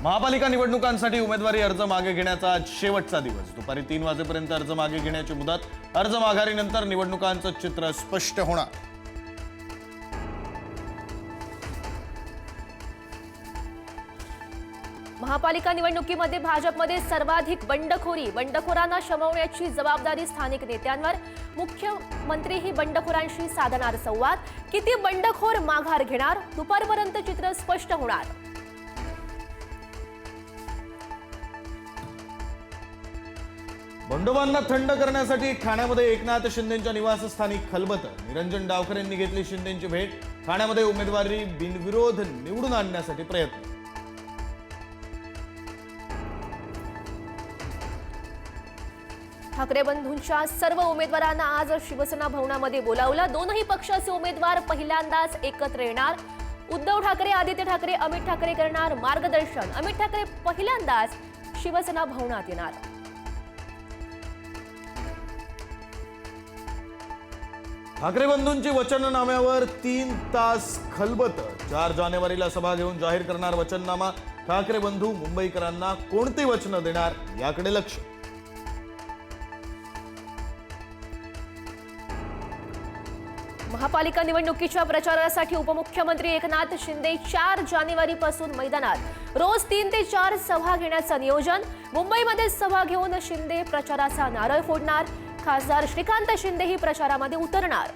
महापालिका निवडणुकांसाठी उमेदवारी अर्ज मागे घेण्याचा आज शेवटचा दिवस। दुपारी 3 वाजेपर्यंत अर्ज मागे घेण्याची मुदत। अर्ज माघारीनंतर निवडणुकांचं चित्र स्पष्ट होणार। महापालिका निवडणुकीमध्ये भाजपमध्ये सर्वाधिक बंडखोरांना शमवण्याची जबाबदारी स्थानिक नेत्यांवर। मुख्यमंत्री ही बंडखोरांशी साधणार संवाद। किती बंडखोर माघार घेणार, दुपारपर्यंत चित्र स्पष्ट होणार। बंडोबांना थंड करण्यासाठी ठाण्यामध्ये एकनाथ शिंदेंच्या निवासस्थानी खलबतं। निरंजन डावकर यांनी घेतली शिंदेंची भेट। ठाण्यामध्ये उमेदवारी बिनविरोध निवडून आणण्यासाठी प्रयत्न। ठाकरे बंधूंच्या सर्व उमेदवारांना आज शिवसेना भवनामध्ये बोलावलं। दोनही पक्षाचे उमेदवार पहिल्यांदाच एकत्र येणार। उद्धव ठाकरे, आदित्य ठाकरे, अमित ठाकरे करणार मार्गदर्शन। अमित ठाकरे पहिल्यांदाच शिवसेना भवनात येणार। ठाकरे बंधूंची वचननाम्यावर 3 तास खलबत। 4 जानेवारीला सभा घेऊन जाहीर करणार वचननामा। ठाकरे बंधू मुंबईकरांना कोणती वचनं देणार याकडे लक्ष। महापालिका निवडणुकीच्या प्रचारासाठी उपमुख्यमंत्री एकनाथ शिंदे 4 जानेवारीपासून मैदानात। रोज 3 ते 4 सभा घेण्याचं नियोजन। मुंबईमध्ये सभा घेऊन शिंदे प्रचाराचा नारळ फोडणार। खासदार श्रीकांत शिंदे ही प्रचारामध्ये उतरणार।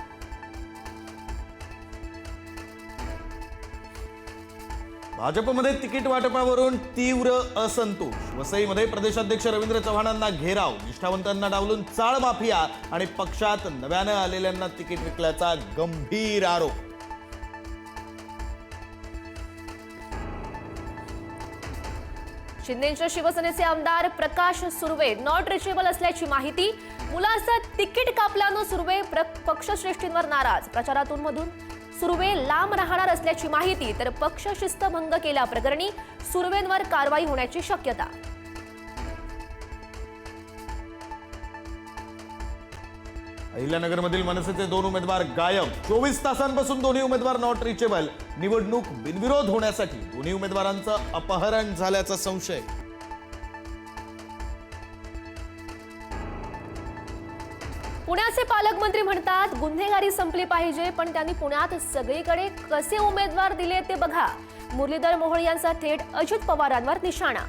भाजपमध्ये तिकीट वाटपावरून तीव्र असंतोष। वसईमध्ये प्रदेशाध्यक्ष रवींद्र चव्हाणांना घेराव। निष्ठावंतांना डावलून चाळ माफिया आणि पक्षात नव्यानं आलेल्यांना तिकीट विकल्याचा गंभीर आरोप। शिंदेच्या शिवसेनेचे आमदार प्रकाश सुर्वे नॉट रिचेबल असल्याची माहिती। मुलाचं तिकीट कापल्यानं सुर्वे पक्षश्रेष्ठींवर नाराज। प्रचारातून मधून सुर्वे लांब राहणार असल्याची माहिती। तर पक्ष शिस्तभंग केल्याप्रकरणी सुर्वेंवर कारवाई होण्याची शक्यता। अहिल्यानगरमधील मनसेचे 2 उमेदवार गायब। 24 तासांपासून दोन्ही उमेदवार नॉट रिचेबल। निवडणूक बिनविरोध होण्यासाठी दोन्ही उमेदवारांचं अपहरण झाल्याचा संशय। पुण्याचे पालकमंत्री म्हणतात गुन्हेगारी संपली पाहिजे, पण त्यांनी पुण्यात सगळीकडे कसे उमेदवार दिले ते बघा। मुरलीधर मोहोळ यांचा थेट अजित पवारांवर निशाणा।